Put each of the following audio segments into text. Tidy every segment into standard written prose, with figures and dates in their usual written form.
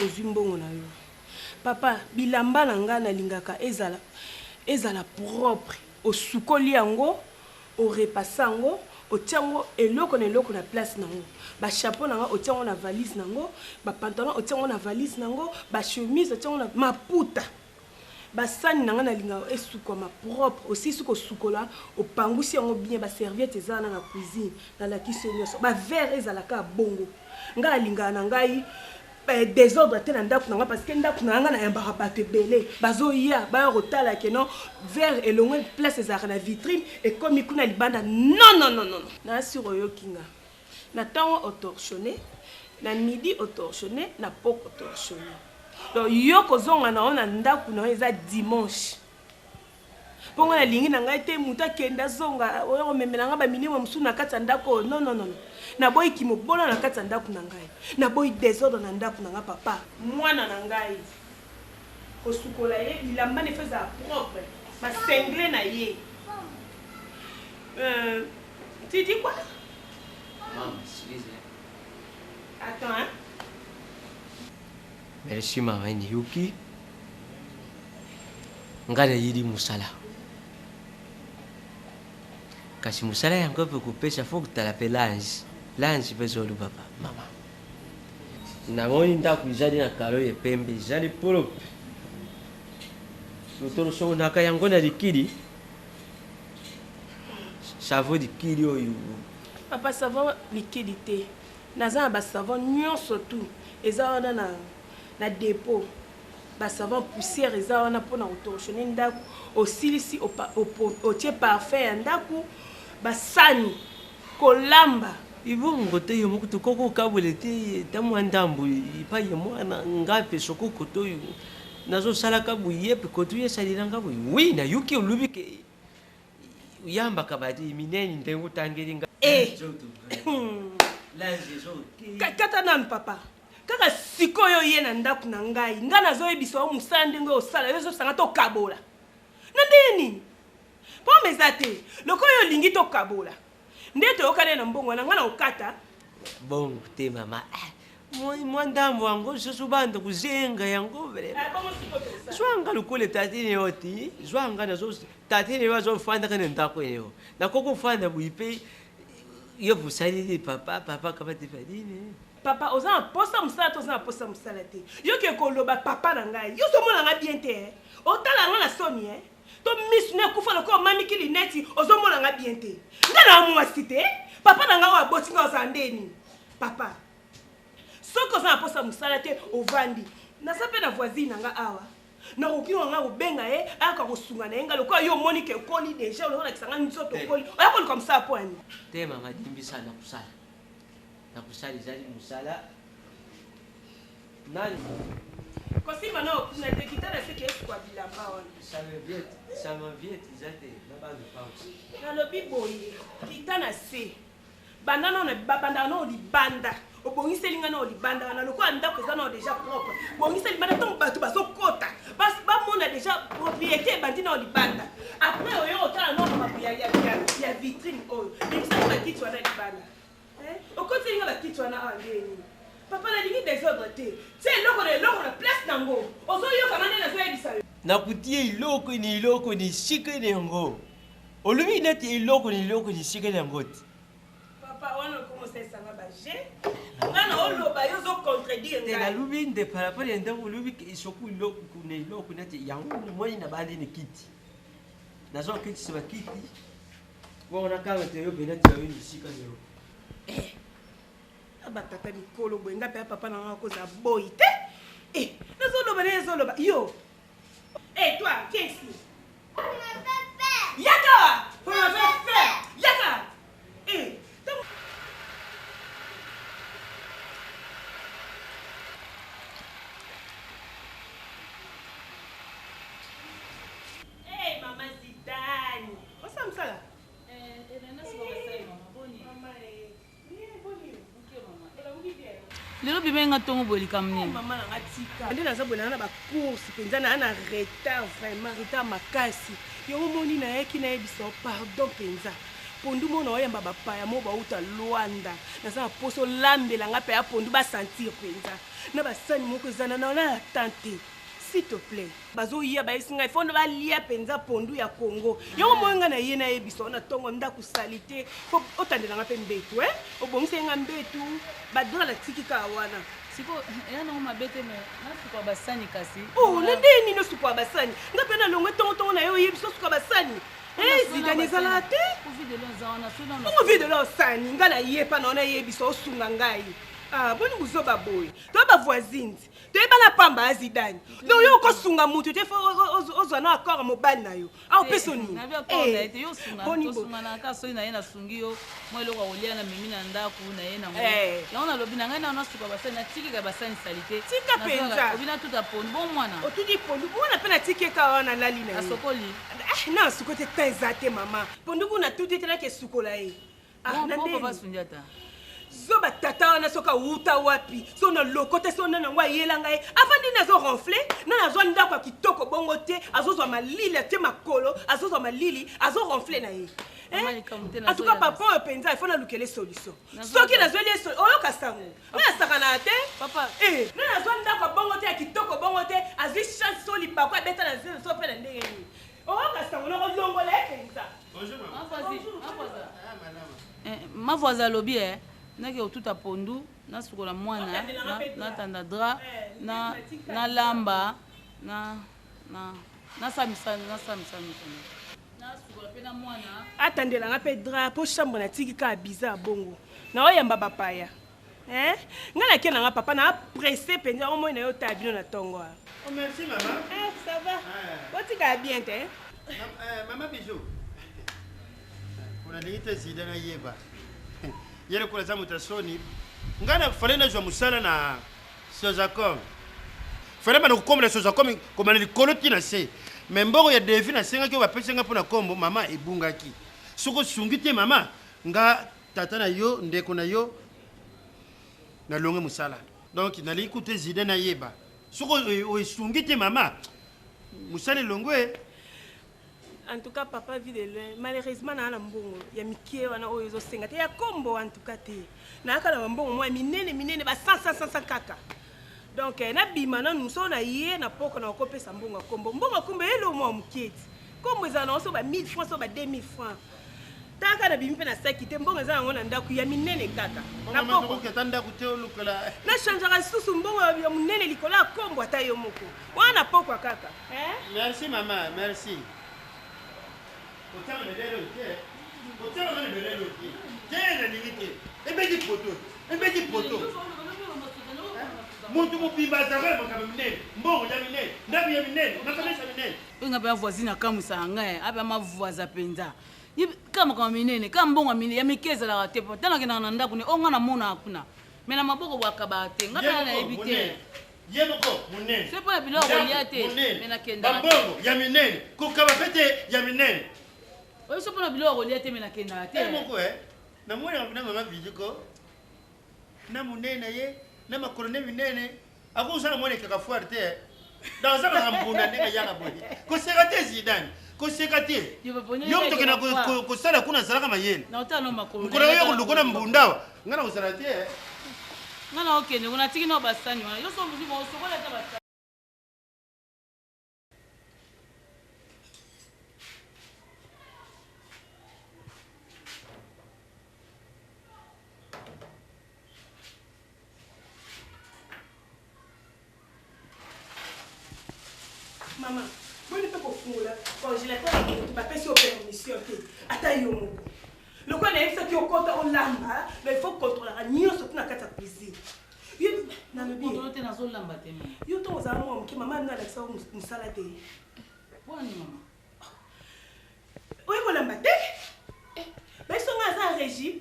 ozwi mbongo na yo. Papa, bilamba na nga na lingaka ezala propre. Osukoli yango, orepasa yango, otiango eloko na place nango. Ba chapeau nanga otiango na valise nango, ba pantalon otiango na valise nango, ba chemise otiango na maputa. Ba sani nanga na lingaka esukoma propre. Aussi suko sukola, opangusi yango bien, ba serviette ezana na cuisine, na la kisi nyoso. Ba verre ezalaka bongo. Nga lingaka na ngai désordre te na ndako nanga parce que ndako nanga na yambaka bato ebele bazoya baya kotala ke non verre elongwe place ezalaka na vitrine ekomi kuna libanda non naasiri oyoki nga na ntango otortionné na midi otortionné na poko otortionné donc yo kozonga na yo na ndako na yo eza dimanche mpongo na lingi na ngai te moto akende azonga oyo komemela nga baminimo mosusu na kati ya ndako non na boyi kimobona na kati ya ndako na ngai na boyi désordre na ndako na nga papa mwana na ngai kosukola ye bilamba ne feza propre basengle na ye tu dis quoi Maman, excusez. Attends, hein. Merci maman Yuki. Ngana yidi musala. Kasi musala yango pe kupesha faut que tu l'appelles l'ange. L'ange bezolu papa, maman. Na moni ndaku izali na kalo ye pembe, izali propre. Sotoro so na ka yango na likidi. Savon likidi oyo. Papa savon liquidité. Naza ba savon nyonso tout. Eza wana na dépôt. Ba savon poussière eza wana pona otortionner ndaku, osilisi otie parfait ya ndaku, ba sani kolamba. Ibongo te yo mokutu koko kabule te tamu ndambu ipa ye mwana ngape soko koto yo. Nazo sala kabu yepe koto ye salira ngabu. Oui na yuki olubike. Uyamba kabati mineni ndengu tangeringa. Kata nan papa. Kaka sikoyo ye na ndaku na ngai. Nga nazoyebisa o musala ndenge osala yo sanga to kabola. Nandeni? Po mezate. Lokoyo lingi to kabola. Ndete okale na mbongo na ngana okata. Bongo te mama. Mwandambo wangu susubando kuzenga yango vrema. Zwanga lukule tatini yoti. Zwanga nazo tatini wazo fanda kana ndako yo. Na koko fanda buipe yo busali papa kabati fadini. Papa oza posa musala to oza posa musala te. Yo ke koloba papa na ngai. Yo so mona nga bien te. Otala nga na soni to miss ne kufa loko mami kili neti ozo mona nga bien te. Nga na mwasi te. Papa na nga wa botinga ozandeni. Papa. Soko oza posa musala te ovandi. Na sape na voisine nga awa. Na kokino nga obenga aka kosunga na nga loko yo moni ke koli déjà olona kisanga nzoto koli. Oya koli comme ça poani. Te mama dimbisa na kusala. Na kusali zali musala. Nani? Kosima no kuna tekitana seke kwa bilamba wana. Ça m'inviete zate na ba de pause. Na lobi boye kitana se. Bandana na babanda no libanda. Obongisi linga no libanda na loko ndako za no déjà propre. Bongisi libanda to bato bazokota. Ba mona déjà propriété bandina no libanda. Après oyo otala no ya vitrine oyo. Ndisa na kitu na libanda. Okoti linga ba kitu na angeni. Papa na lingi désordre te. C'est loko na place nango. Ozo yo kamane na zoya bisa. Na kutie iloko ni shike ni ngo. Olubi neti iloko ni shike ni ngo. Papa wana komo sesa nga ba je. Ngana oloba yo zo contredire nga. Na lubi nde par rapport à ndako lubi isoku iloko neti yango moi na bandi ni kiti. Na zo kiti se ba kiti. Bona kama te yo benati yo ni shika ni. Abatata mikolo boyenga pe papa na nga koza boy te. Nazoloba yo. Toi, viens ici. Yaka! Pour me faire faire! Yaka! Maman Zidane! What's up, Sala? Lelo bibenga tongo boli kamni. Maman na tika. Ndena za bona na ba course penza na retard vraiment retard makasi. Yo moni na yeki na ebiso pardon penza. pondu mona oyamba bapaya mo bauta Luanda naza na poso lambela nga pe ya pondu ba sentir penza na basani moko ezana na tante s'il te plaît bazo ya ba isinga il faut ba lia penza pondu ya Congo yo mo nga na ye na ebiso na tongo ndaku salite ko otandela nga pe mbetu obongise nga mbetu badra la tikika wana siko ena ngo mabete me na suka basani kasi oh na ndeni no suka basani nga pe na longo tongo na yo yebiso suka basani zidani zala te Comment vide lo sani nga na ye pa na ye biso osunga ngai boni buzoba boy to ba voisine to ba na pamba azidani no yo ko sunga mutu te fo ozwa na akora mobali na yo a opesoni na bia ko na te yo sunga na ka so na ye na sungi yo mo eloko olia na mimi na ndaku na ye na mo ya ona lobi na ngai na suka basani na tiki ka basani salite tika penza obina tuta pon bon mwana o tudi pondu bona pe na tiki ka wana lali na asokoli na sukote tezate mama pondu na tudi te na ke sukola ye na papa sunjata zoba tata wana soka uta wapi so na lokote so na ngwa yela ngai afandi na zo ronfler na na zo ndako ya kitoko bongo te azozwa malili te makolo azozwa malili azo ronfler na ye en tout cas papa oyo penza il faut na lukele solution soki na zo liye oyoka sango na saka na te papa na zo ndako bongo te ya kitoko bongo te azwi chance so lipako abeta na zelo so pe na ndenge ni oyoka sango na kolongola penza bonjour ma voisine lobi nake otuta pondu na sukola mwana na tanda dra na lamba na samisa na sukola pe na mwana atandela nga pe dra po chambre na tiki ka bizarre bongo na oyamba bapaya nga na ke na nga papa na pressé penza au moins na yo ta bino na tongo oh merci maman ça va otika bien te maman bijou kuna lingite zidana yeba yele kula za mutasoni ngana falena jwa musala na Sozacom falema na kukomela Sozacom komana likoloti na se membongo ya devi na senga ke bapesa nga pona kombo mama ebungaki soko sungite mama nga tata na yo ndeko na yo na longe musala donc na likute zide na yeba soko o sungite mama musala longwe. En tout cas, papa vit de loin. Malheureusement, na na mbongo ya mikie wana oyo zo senga te ya kombo en tout cas te. Na kala mbongo moi minene ba 100 kaka. Donc na bima na nuso na ye na poko na kopesa mbongo kombo. Mbongo kombo elo mo mkieti. Kombo za na so ba 1000 francs so ba 2000 francs. Taka na bimpe na saki te mbongo za ngona ndaku ya minene kaka. Na poko ketanda kutelo kala. Na changera susu mbongo ya munene likola kombo ata yo moko. Wana poko kaka. Merci maman, merci. Otama lelo ke. Otama lelo ke. Tena limite. Ebeki poto. Muntu mupimba zara makama minene. Mbongo ya minene. Ndabi ya minene. Makamesa minene. Nga ba voisine akamusa ngai, aba ma voisa penza. Kama minene, kama mbongo minene ya mikeza la tepo. Tena kina na ndaku ni onga na mona akuna. Mena maboko wakabate. Ngapa na ebite. Yemoko munene. C'est pas bilo oliate. Mena kenda. Mbongo ya minene. Kukaba pete ya minene. Oyo so pona bilo oliate mena kenda te. Moko na mwana ngapina mama vijiko. Na munene ye, na makorone minene. Akusana mwana kakafuar te. Dans un rambuna ndenge yaka boy. Ko sekate zidane. Ko sekate. Yo mtoke na ko sala kuna sala kama yene. Na utano makolo. Kuna yo kulukona mbundawa. Ngana usala te. Ngana okende kuna tiki no basani wana. Yo so mbuzi mo sokola ta basani. Maman, vous ne pouvez pas fouler. Congélateur, tu vas pas sur permission. Attends, le coin est ça qui est au compte au lamba, mais il faut contrôler la nuit surtout dans la cuisine. Yo, na le bien. Contrôler na zo lamba te. Yo to za mo ki maman na la sa musala te. Boni maman. Oui, ko lamba te. Mais so nga za régime.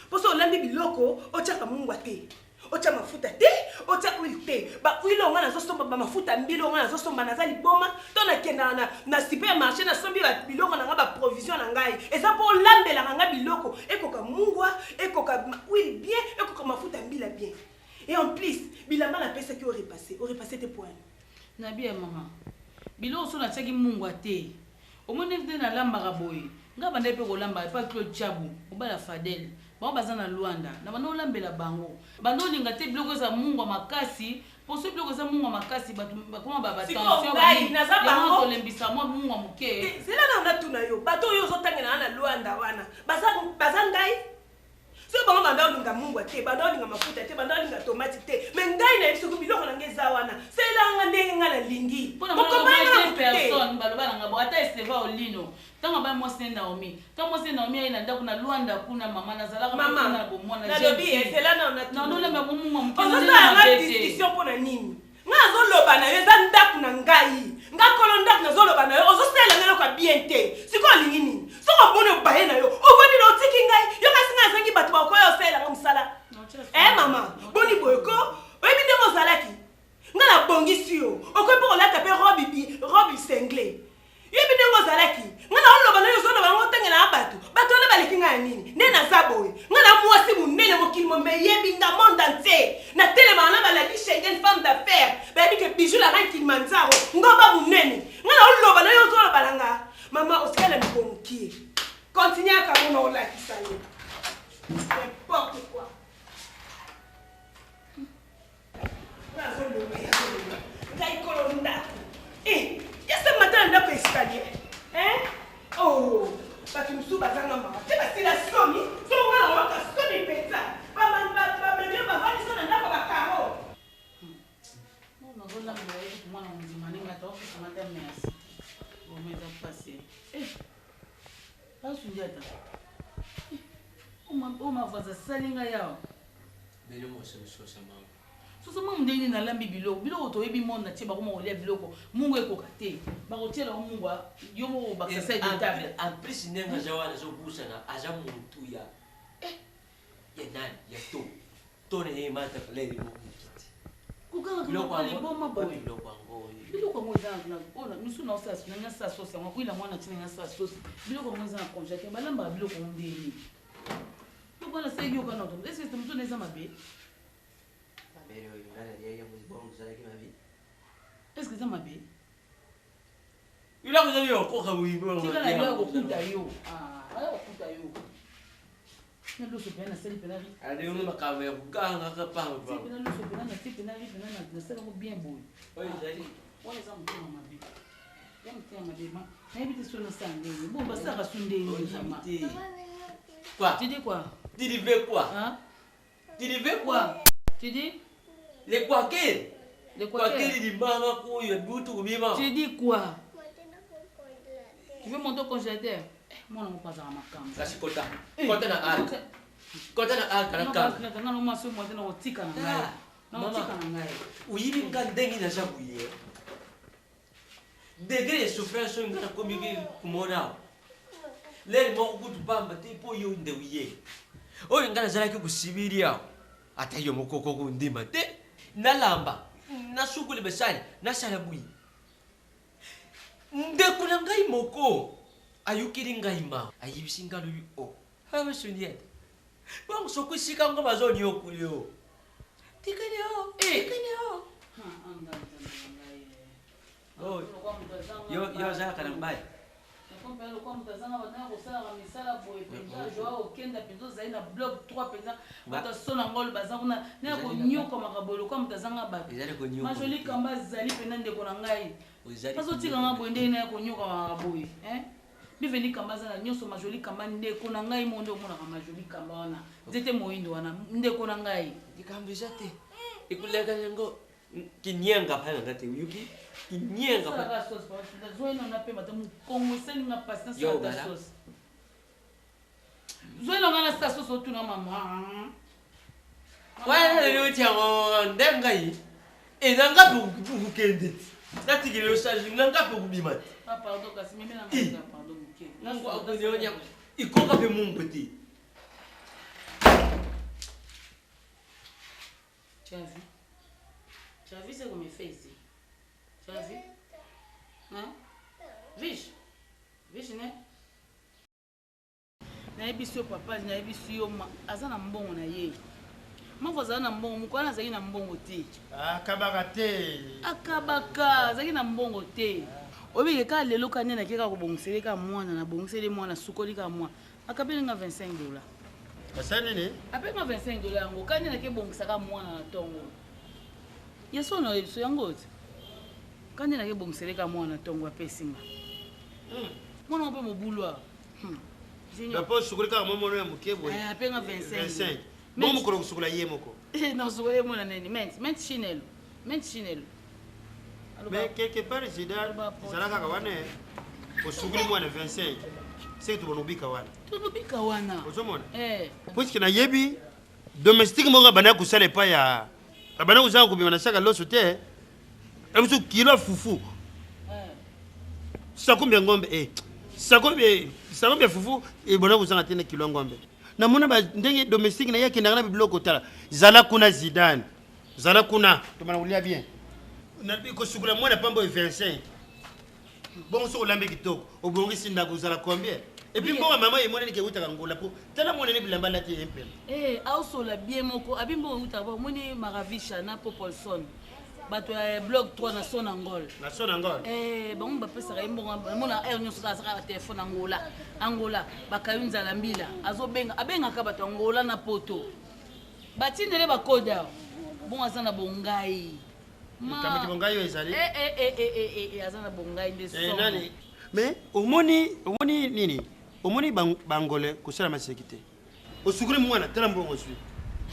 Pour so lambi biloko, o chaka mungwa te. Ocha mafuta te, ocha huile te. Ba huile nga na zo somba ba mafuta mbilo nga na zo somba na za liboma, to na kenda na supermarché na sombi ba biloko na nga ba provision na ngai. Eza po lambela nga biloko, ekoka mungwa, ekoka huile bien, ekoka mafuta mbila bien. Et en plus, bilamba la pesa qui aurait passé tes points. Na bien maman. Bilo so na tsaki mungwa te. Omone te na lamba ga boy. nga banda pe kolamba pa Claude Chabu obala Fadel ba baza na Luanda na banda olambela bango banda olinga te biloko za mungu makasi poso biloko za mungu makasi bakoma ba tension ba tolembisa mo mungu muke zela na tuna yo bato yo zotangena na Luanda wana baza ngai so bango banda olinga mungu te banda olinga mafuta te banda olinga tomate te mais ngai na biso biloko na ngeza wana sela ndenge nga na lingi pona personne baloba nga bo ata Esteva Olino tanga ba mwasi Naomi tanga mwasi Naomi ina ndako na Luanda kuna mama nazalaka na bomona na lobi sela na non non le mamu muke na discussion pona nini nga zoloba na yo za ndako na ngai nga kolo ndako na zoloba na yo ozosela ngelo ka bien te siko lingi nini soko bone baye na yo ovoni no tiki ngai yo kasinga zangi batu ba ko yo sela ngamsala mama boni boyko oyebi nde mozalaki nga na bongisi yo okoyebi kolata mpe robe sengle yebi nde mozalaki nga na oloba na yo ozoloba yango otangela na bato wana baleki nga ya nini nde naza boye nga na mwasi monene mokili mome yebi nga monde entier na telema wana balaki Schengen femme d'affaires bayebi ke bijou la reine Kilimanjaro ngoba monene nga na oloba na yo ozoloba na nga mama osikala mibomokie continue akamona olakisa yo n'importe quoi ngai kolo ndako yase matana ndako escalier oh bato mosusu bazanga mama te basila somi so wana waka somi mpenza bamemio bavandi na ndako bakaro nazolamba yebi mwana mondima ninga taofisa mata merci omeza pase asundiata omavaza salinga yawa bele moso sosa mama soso mama ndeni na lambi biloko toyebi monde na tie bakoma kolia biloko mungu ekoka te bakotiela mungu yo mo bakasa de table en plus nenga jawana zo busana aja muntu ya nani ya to ne mata pale mo kiti kukanga biloko liboma boy biloko mo za ona misu na osa na nyasa sosa ngakwila mwana tina nyasa sosa biloko mo za na congélateur balamba biloko ndeni tukona sebi okana to est-ce que mtu neza mabe est-ce que ça m'a bien? Il a besoin de encore oui. Tu vas aller au Kutayo. Au Kutayo. Ne le sais pas, na seli penari. Allez, on va camer au gang à pas. Tu peux le sais pas, na seli penari, na seli bien beau. Oui, j'allais. On les a monté dans ma vie. Y'a monté dans ma vie, mais habite sur le sang. Bon, bah ça va sonder. Quoi? Tu dis quoi? Tu dis quoi? Hein? Tu dis quoi? Tu dis? Les quoi quel? Les quoi quel? Tu dis quoi? Tu veux monter au congélateur? Moi, non, pas à ma cam. Ça, c'est Kota. Kota na al. Kota na al, non, non, non, non, non, non, tika na ngai. Non, tika na ngai. Oui, mais quand dengi na jabuye. Degré de souffrance ngana komiki kumona. Leli mo kutu pamba te po yo ndewiye. Oyo ngana zalaki kusibiria. Ata yo mokoko kundima te. Nalamba. Nasukule besali. Nasala bui. Ndekuna ngai moko. Ayukiri ngai ma. Ayibisi ngalo yu o. Hawe sundiet. Bang sokusika ngo bazoni yo kulio. Tikanyo. Tikanyo. Oh. Yo za kana mbai. Nakompela kwa mtazanga bana kosala ba misala boye penza joao kenda penzo zaina blog 3 penza bata sona ngol bazanga na ko nyoko makabolo kwa mtazanga ba. Majoli kamba zali pena ndeko na ngai. Paso tika nga boye ndene na ko nyoka makaboye, biveni kamba za nyoso majoli kamba ndeko na ngai mondo mona ka majoli kamba wana. Zete moindo wana ndeko na ngai. Dikambisa te. Ikuleka ngo kinyenga phana ngate uyuki. Kinyenga pa. Sala sauce pa. Zoena na pe mata mu kongo seni na pasta sa sauce. Zoena ngana sa sauce otuna mama. Wala leo tiamo ndengai. Nga bukende. Nati kile charge nga bukubima. Ah pardon kasi mimi na ngaka pardon muke. Nango akunyonya ikoka pe mungu ti. Tu as vu? Tu as vu ce qu'on me fait ici? Tu as vu? Hein? Viche? Viche, né? Nayebi si yo papa, nayebi si yo aza na mbongo na ye. Mako aza na mbongo, mukwana azali na mbongo te. Akabaka te. Akabaka, azali na mbongo te. obi ka lelo kanye na keka ko bongusele ka mwana na bongusele mwana sukoli ka mwana akapeli nga $25 asani ne apenga $25 yango kanye na ke bongisa ka mwana na tongo yeso na yeso yango kanye na ke bongusele ka mwana na tongo apesinga mwana mpe mobulwa Dapo sukuli ka momo ya mukebo. Apenga 25. Bon mukolo sukula ye moko. Non sukula mona neni ment chinelo. Mais quelque part Zidane zalaka ka wane osukuli mwana 25. C'est tout bonobika wana. Bonobika wana. Ozomona? Puisque na yebi domestique monga bana kusala pa ya bana kuzanga kubima na saka loso te. Ebusu kilo fufu. Sakumbe ngombe sakombe fufu e bona kuzanga tena kilo ngombe na mona ba ndenge domestique na yake ndanga na biloko tala zala kuna Zidane zala kuna to mana ulia bien na biko sukula mwana pambo 25 bon so lambe kitoko obongi sinda kuzala combien et puis mbonga mama yemona ni ke utaka ngola po tala mona ni bilamba lati empel auso la bien moko abimbo utaba moni maravisha na Popolson bato ya blog 3 na son angol bango bapesaka mbongo mona nyonso azaka telefone angola bakayunza la mbila abengaka bato angola na poto batindele bakoda bongo aza na bongai kamaki bongai yo ezali aza na bongai nde nani mais omoni nini omoni bangole kusala masekite osukule mwana tala mbongo sui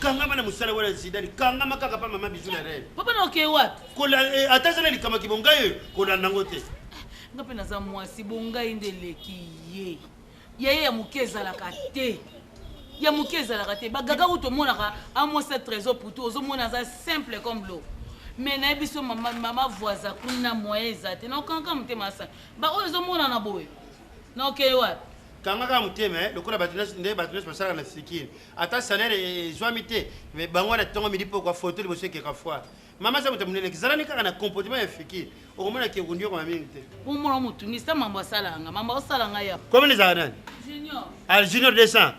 kanga bana musala wala Zidane kanga makaka pa mama Bijou na reine papa na okay wapi kola atazana ni kama kibonga yo kola nangote ngape na za mwasi bonga indeleki ye ya mukeza la kate ya mukeza la kate bagaga uto monaka amosa trésor pour tout ozomona za simple comme l'eau mais na biso mama voisa kuna moyeza te na kanga mutema sa ba ozomona na boye na okay wapi kanga ka muteme lokola batinas nde batinas pasala na fikiri ata salaire zwamite mais bangwana tongo midi poko photo liboso ke ka fois mama sa mutamune kizalani kaka na comportement ya fikiri okomona ke kundio kwa mingi te umona mutuni sa mambo salanga mambo osalanga ya comment les arènes junior junior descend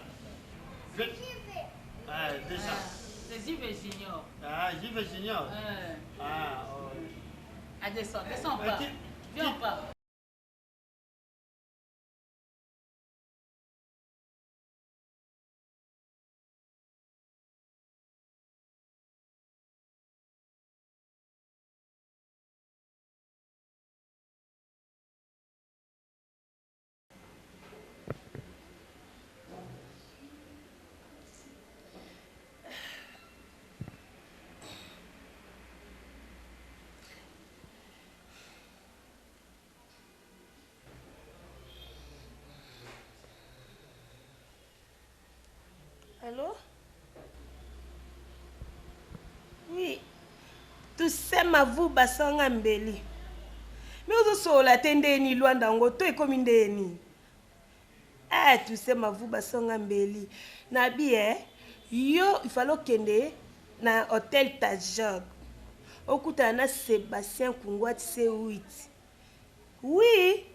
c'est junior junior descends pas viens pas. Allô? Oui. Tu sais ma vous basanga mbeli. Mais vous so la tende ni Luanda ngo to ekomi ndeni. Tu sais ma vous basanga mbeli. Na bien, yo il fallait kende na hôtel Tajog. Okuta na Sébastien Kungwati C8. Oui.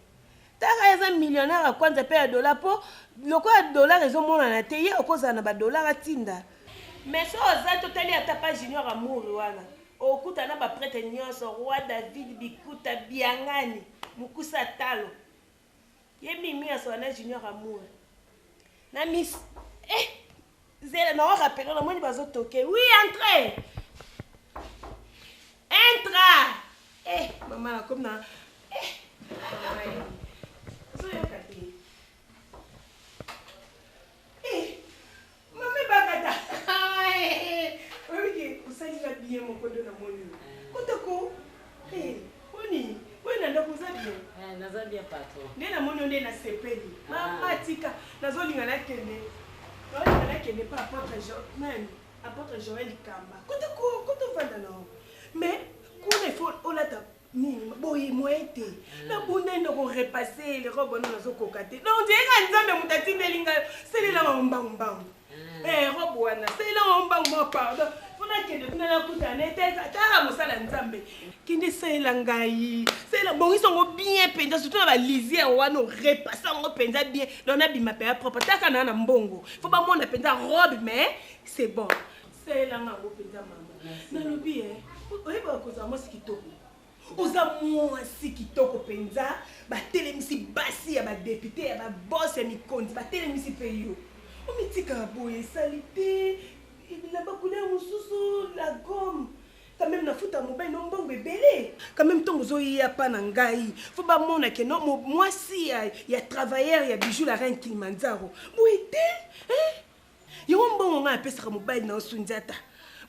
Taka eza millionnaire kwanza pe ya dollar po loko ya dollar ezomona na te ye okoza na ba dollar atinda mais so oza totali ata pa junior amour wana okuta na ba prêtre nyonso roi David Bikuta Biangani Mukusa Talo ye mimi aso na junior amour na miss zela na wa rappelé na moni bazo toquer oui entrez entra maman comme na Mami bagada. Okay, usali la bien mon kodo na moni. Kotoko. Oni, wewe ndio kuzabi. Nazabia patron. Nena moni onde na sepeli. Mama tika, nazolinga na kende. Nazolinga na kende pa apôtre Joël Kamba. Kotoko vanda no. Mais kuna faut olata nini boye moete na bunendo ko repasser les robes na zo kokate donc ndiye nzambe mutati nelinga selela mbangmbang robe wana selela mbangmbang pardon funa kende kuna na kutana teka tara musala nzambe kindi selela ngai selela bongiso ngo bien penza surtout ba lisier wana repasser ngo penza bien donc na bima pe propre taka na mbongo faut ba mona penza robe mais c'est bon selela ngo penza mama na lobi oyeba ko za mo sikitoko oza mwasi kitoko penza batelemisi basi ya badepute ya baboss ya mikonzi batelemisi mpe yo omitika boye esali te bilamba couleur mosusu la gomme quand même na futa mobile no mbongo ebele quand même ntongo ozoyeya pa na ngai fo bamona ke no mwasi ya travailleur ya bijou la reine Kilimanjaro boye te yango mbongo ngai apesaka mobile na osundi ata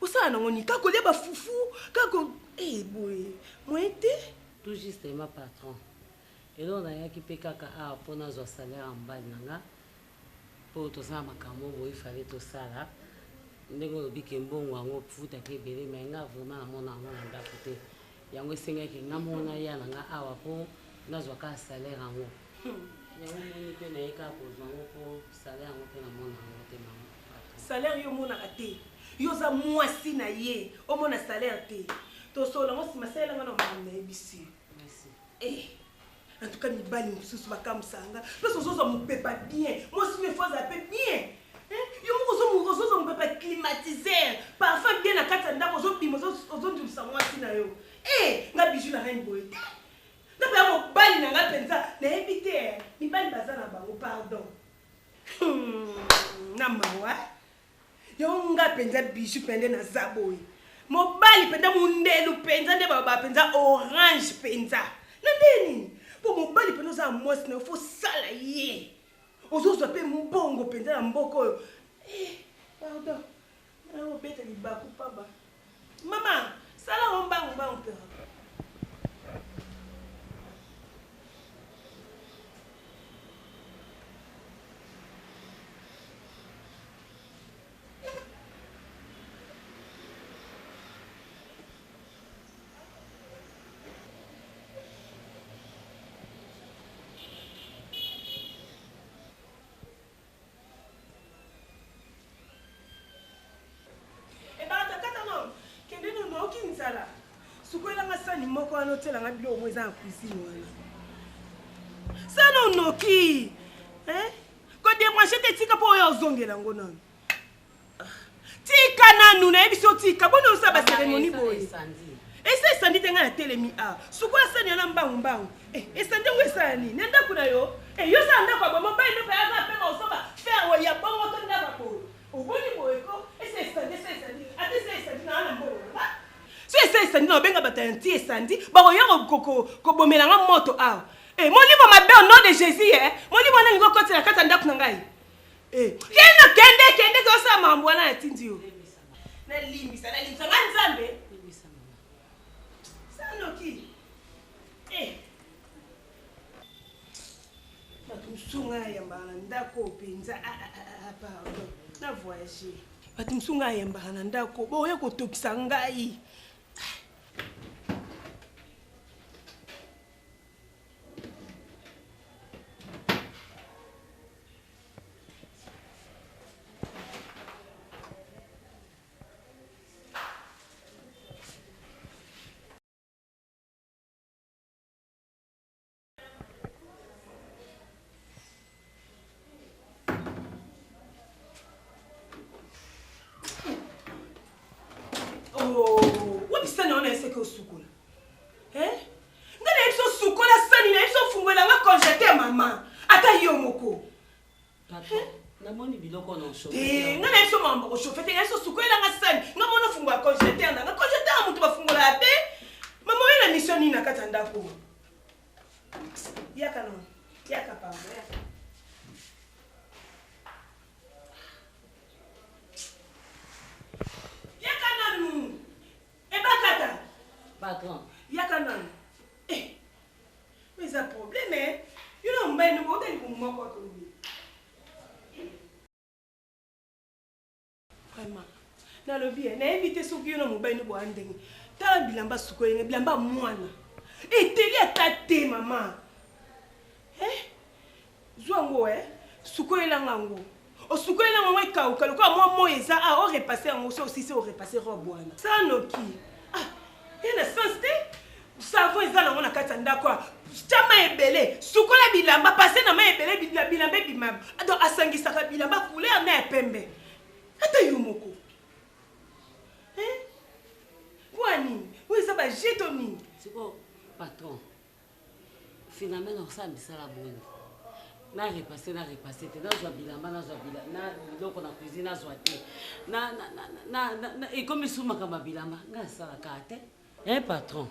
osala nango ni kaka kolia bafufu kaka boye moye te tout juste ma patron eloko nayaki mpe kaka awa mpo nazwa salaire ya mobali na nga mpo tosala makambo boye ifale tosala ndenge olobi ke mbongo yango futaka ebele mai nga vraiment namona yango na ndako te yango esengaki nga mona ya na nga awa mpo nazwa kaka salaire yango yango moni mpe nayeka kozwa yango mpo salaire yango mpe namona yango te mama salaire yo omonaka te yo oza mwasi na ye omona salaire te tosola ngo nsima salelanga na mama nayebisi en tout cas mibali mosusu bakamusanga place ozozwa mopepa bien mwasi yo efoza mpe bien yo moko ozozwa mopepa climatiseur parfum bien na kati ya ndako ozobima ozondimisa mwasi na yo nga bijou na reine boye te nga mpe ya mobali na nga mpenza nayebi te mibali baza na bango pardon na mawa yango nga mpenza bijou mpenza naza boye mobali mpenza mundelu mpenza nde bapenza orange mpenza na ndeni mpo mobali mpenza oza mwasi na yo fo sala ye ozozwa mpe mbongo mpenza na mboka oyo pardon naobeta libaku paba mama sala ngo mbangu mpera sukwelanga sani moko wana otelanga biloko mo eza na cuisine wana sana onoki kodebranche te tika mpo oyo ozongela yango nanu tika nanu nayebi otika bona osa baseremoni boye esa esandi te ngai na telemi a sukwela sani yana mbangu esandi yango esala nini na ndako na yo yo osala ndako ya bomo bai ndope aza mpenga osoba fer ya bongo to ndako boye oboni boye ko esa esandi ate esa esandi na wana mbongo so esa esandi na obenga bato ya nti esandi bakoya kobomelanga moto awa molimo mabe au nom de Jésus molimo wana lingo kotela kati ya ndako na ngai kende osala mambo wana ya tindi yo nalimbisa nga nzambe sanoki bato mosunga ayambaka na ndako mpenza pardon na voyage bato mosunga ayambaka na ndako boya kotokisa ngai sukola nga na yebiso sukola sani na yebiso fungola nga congete mama ata yo moko namoni biloko na oshofe nga na yebiso mamba oshofe te yebiso sukola nga sani nga mona fungola congete nga congete nga mutu bafungola te mama oyo na mission nini na kati ya ndako yaka no yaka pamba yaka nanu ebakata patron yaka nanu mais ça problème you know mbay no modeli kumoko to lui vraiment na lobi na invité soki yo na mobile no bo andenge tala bilamba sukoyenga bilamba mwana eteli atate mama zwango sukoyelanga ngo osukoyelanga ngo ekauka lokola mwa moyo eza o repasser yango so aussi o repasser robe wana sanoki yana sens te savon eza nango na kati ya ndako chama ebele sukola bilamba pase na ma ebele bilamba ebimaba donc asangisaka bilamba couleur na ya pembe ata yo moko wani oyo eza bajeto nini patron finalement ça misala bonne na repasser te nazwa bilamba na biloko na cuisine nazwa te na ekomi sumaka mabilamba nga salaka te patron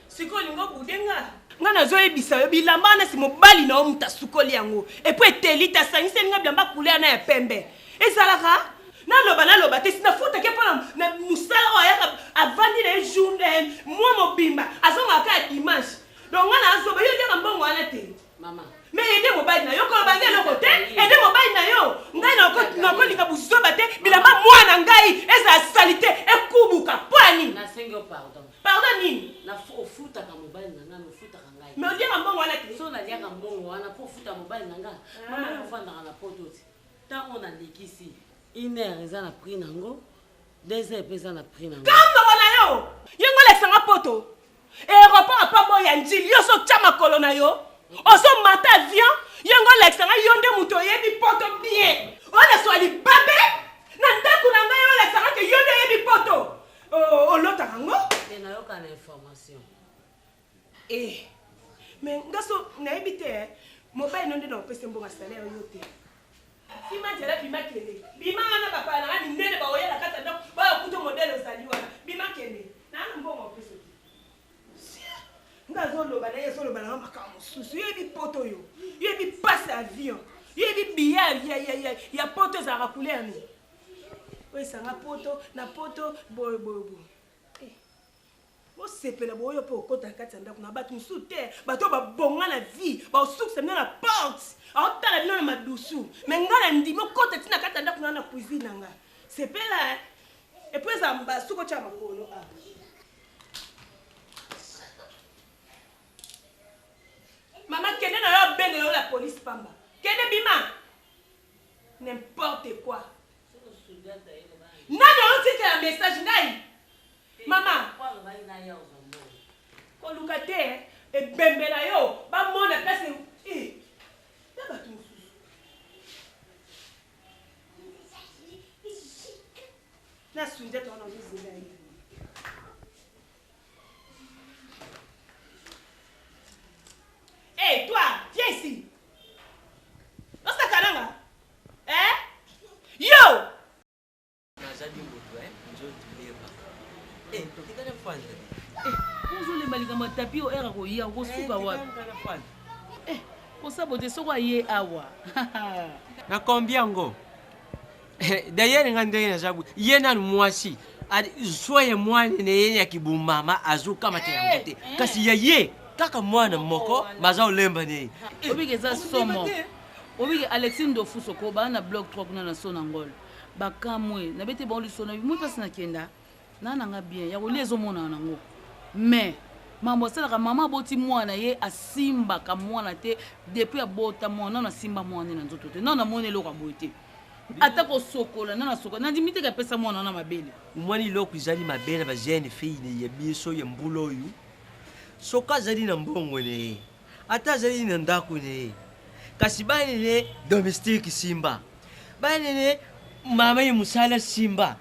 sikoyo lingo budenga nga nazoyebisa yo bilamba na si mobali na yo muta sukoli yango epo eteli tasangisi nga bilamba couleur na ya pembe ezalaka naloba te sinafuta ke mpona na musala oyo ayaka avandi na ye journée mwa mobimba azongaka ya dimanche donc nga nazoba yo liaka mbongo wana te mama mais ede mobali na yo koloba nge eloko te ede mobali na yo ngai nakolinga buzoba te bilamba mwana ngai ezala salite ekubuka pwani nasengi pardon nini ofutaka mobali na ngai ofutaka ngai mais odiaka mbongo wana te so naliaka mbongo wana mpo ofuta mobali na ngai mama ofandaka na poto ti ntango nalekisi 1 heure eza na prix nango 2 heures mpe eza na prix nango kambongo na yo yengo olekisanga poto aéroport apa boya ya njili yo so tia makolo na yo ozomata avion yengo olekisanga yo nde moto oyebi poto bien oleswa libabe na ndako na ngai olekisanga ke yo nde oyebi poto olotaka yango nayoka na information mais nga so nayebi te mobali no nde na opesa mbongo salaire yo te bima nzela bima kende bima wana bapaya nanga minene baoyela kati ya ndako bayakuta modele ozali wana bima kende nanga mbongo opesa te nga azoloba na ye azoloba nanga makambo mosusu yoyebi poto oyo yoyebi pase avion yoyebi biya ya poto ezalaka couleur ni oyo esanga poto na poto boyeboyebo bosepela boyo mpo okota kati ya ndako na bato mosusu te bato babonga na vie baosukisa bino na porte aotala bino na madusu me ngai na ndimi okota ntina kati ya ndako na cuisine na ngai sepela epo eza basuku otya makolo mama kende na yo abengela yo la police pamba kende bima n'importe quoi nani oyotikela message ngai mama koluka te ebembela yo bamona place na bato mosusu na sunjata wana ozozela ye Hey, toi, viens ici. Osta kananga. Yo! Nazali moto, nzoto leba. Tikana fanda. Ozolemba likambo tapi o era koya kosuka wapi? Kosabote soko aye awa. Na combien ngo? D'ailleurs ngandenge na zabu. Yena mwasi. Soye mwana ne yenya kibumama azuka mate yangote. Kasi yaye kaka mwana moko maza olemba ne. Obike za somo. Obike Alexine Dofuso ko ba na blog 3 kuna na sona ngol. Bakamwe na bete ba olisona mu pasi na kenda. Nana nga bien ya kolezo mona nango. Mais mambo salaka mama boti mwana ye asimba ka mwana te depuis abota mwana na simba mwana na nzoto te. Non na mona eloko aboite. Atako sokola nana sokola na dimite ka pesa mwana na mabele. Mwani loko izali mabele ba jeune fille ne ya biso ya mbulo yu. Soka zali na mbongo ne. Ata zali na ndako ne. Kasi bani ne domestique simba. Bani ne mama ye musala simba.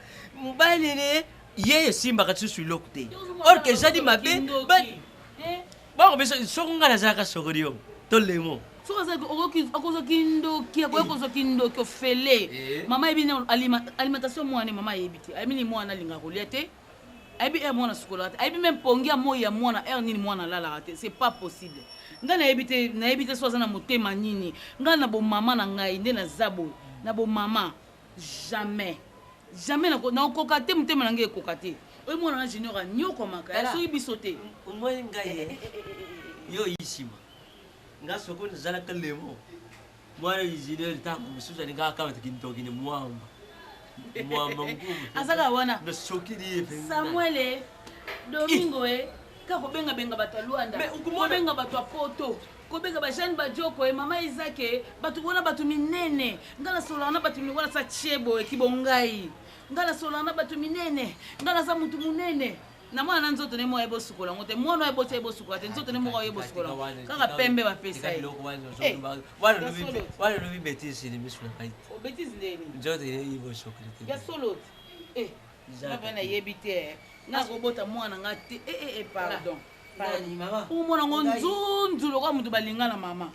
Bani ne yeye simba katsusu lokte. Or que zali mabe bon mais songa na zaka sogorio. Tolemo. Soka zaka okozo kindoki akozo kindoki ofele. Mama ebi na alimentation mwana mama ebiti. Ayimi mwana linga kolia te. Aybi mwana sukola te. Aybi même pongia moya mwana nini mwana lala te. C'est pas possible. Nga na ebite soza na motema nini. Nga na bo mama na ngai nde na zabo. Na bo mama jamais na kokate mutema nange kokate oyi mwana na junior nyoko maka so ibisote umwe ngaye yo ishima nga soko nzala kalemo mwana yijine tangu misuza ninga kama tikintoki ni mwamba ngumu azaka wana na sokiri Samuel Domingo ka kobenga benga bato Luanda kobenga bato Poto kobenga ba Jeanne Bajoko mama Izake bato bona bato minene ngala solana bato minwana sa chebo ekibongai ngala solana bato minene ngala za mutu munene na mwana nzoto ne moyo bosukola ngote mwana ebote bosukola te nzoto ne moyo bosukola kaka pembe ba pesa wala lubi betisi ni misuna kai o betisi ndeni nzoto ne ibo sokola ya solo na bana yebite na kobota mwana ngati pardon Nani mama? Umona ngo nzunzu lokwa mutu balingana mama.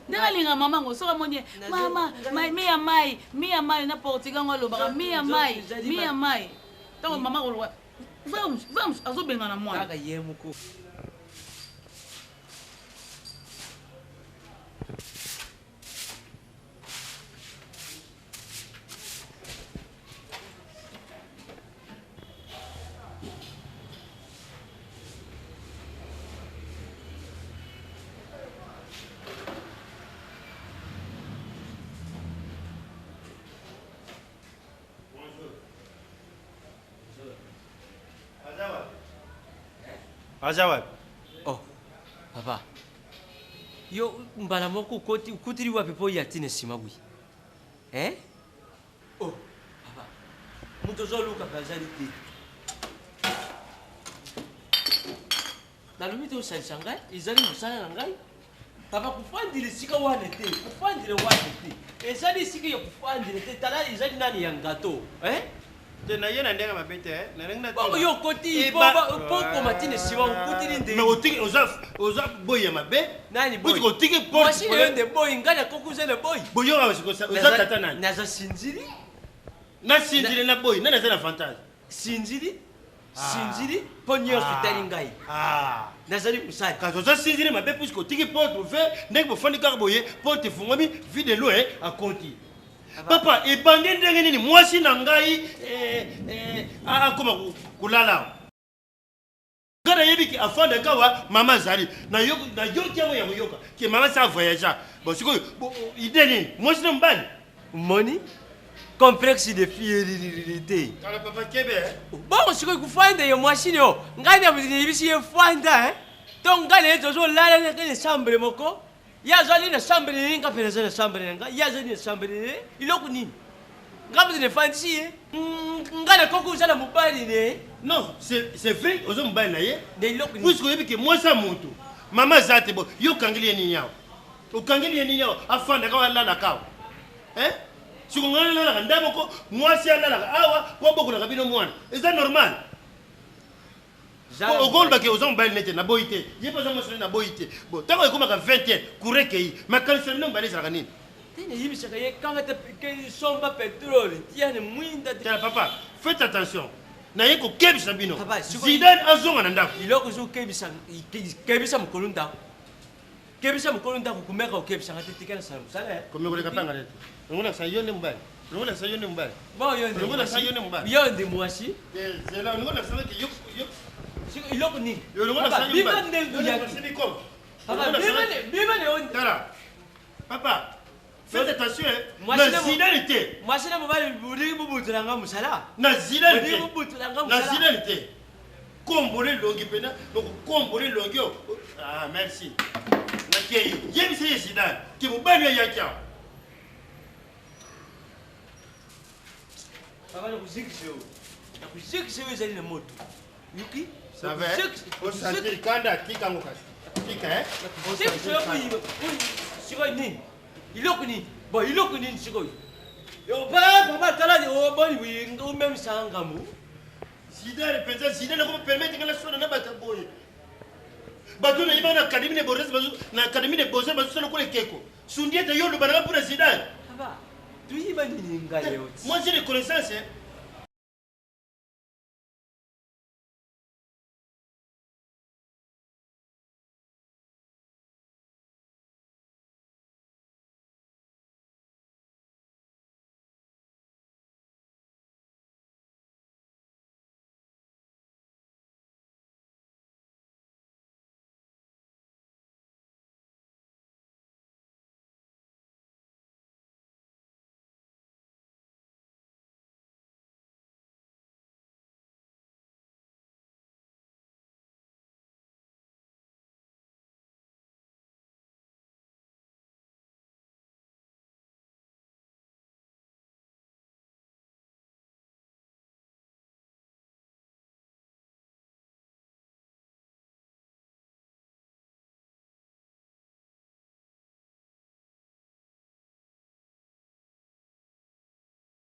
Ndeka linga mama ngo soka monye mama mia mai na portika ngo lobaka mia mai. Tango mama ko lokwa. Vamos azobengana mwana. Kaka yemuko. Azawad. Oh, papa. Yo mbala moko kutiri wapi po yatine simabui. Oh, papa. Mutozo luka kazali ti. Nalumite usalisa ngai, izali musala na ngai. Papa kufandile sika wane te, kufandile wane te. Ezali sika yo kufandile te, tala izali nani ya ngato, Tena yena ndenga mabete na renga Bongo yo koti po matine siwa ukutiri nde. Mais otiki oza boy ya mabe. Nani boy? Kuti otiki porte. Moi je de boy ngana kokuze le boy. Boyo wa siko oza tata nani? Naza sinjiri? Na sinjiri na boy, nana zana avantage. Sinjiri? Sinjiri ponyo fitali ngai. Nazali musali. Quand oza sinjiri mabe puisque otiki porte ouvert, ndenge bofandi kaka boye, porte fungwami vide l'eau à konti. Papa, et bandé ndenge nini mwasi na ngai akoma kulala. Ngana yebiki afanda kawa mama zali. Na yoki yango ya moyoka. Ke mama sa voyagea. Bon siko idée nini? Mwasi na mbali. Moni complexe de fierté. Kala papa kebe. Bon siko kufanda yo mwasi yo. Ngani ya mzinibishi yefanda Donc ngani ezo lala na kele chambre moko. Yazali na chambre ni nga peneza na chambre nga yazali na chambre iloko nini ngabe ne fancy ngana koko uzala mubali ne Non, c'est vrai ozo mubali na ye de iloko nini puisque yebiki mwasa mutu mama zate bo yo kangeli ni nyao ukangeli ni nyao afanda ka wala na kawa siko ngana la ndabo ko mwasi ala la awa ko boko na kabino mwana is that normal Au gol bake aux hommes nete na boité. Yé pas moi na boité. Bon, tant que comme 20 ans, courir kei. Ma calcul non balé ça kanini. Tene yibi saka ye kanga te ke somba pétrole. Tiane muinda. Tiens papa, faites attention. Na yeko kebi sabino. Papa, Zidane azonga na ndako. Iloko zo kebisa mkolunda. Kebisa mkolunda kukumeka ukebisa ngati tikana sana musala. Komeko ka panga lete. Ngona sa yone mbali. Ngona sa yone mbali. Bon yonde. Ngona sa yone mbali. Yonde mwasi. C'est là ngona sa ki yo iloko nini biba ndengu ya biba ne on tara papa faites attention na zidane moi c'est mobile buri bubutulanga musala na zidane bubutulanga na musala zidane te kombole longi pena donc kombole longi merci na kei yemi c'est zidane ki mobile ya yakia papa na kuzikisho ezali na moto yuki ça va au sentir kanda kikango kasi kika siko nini iloko nini bon iloko nini siko yo papa tala o boni wingo même sangamu zidane penza zidane ko permettre que la sona na bata boye bato na yibana académie de Bordeaux bazo na académie de Bordeaux bazo sona ko le keko sundiete yo lo bana pour zidane papa tu yiba nini ngayo moi j'ai des connaissances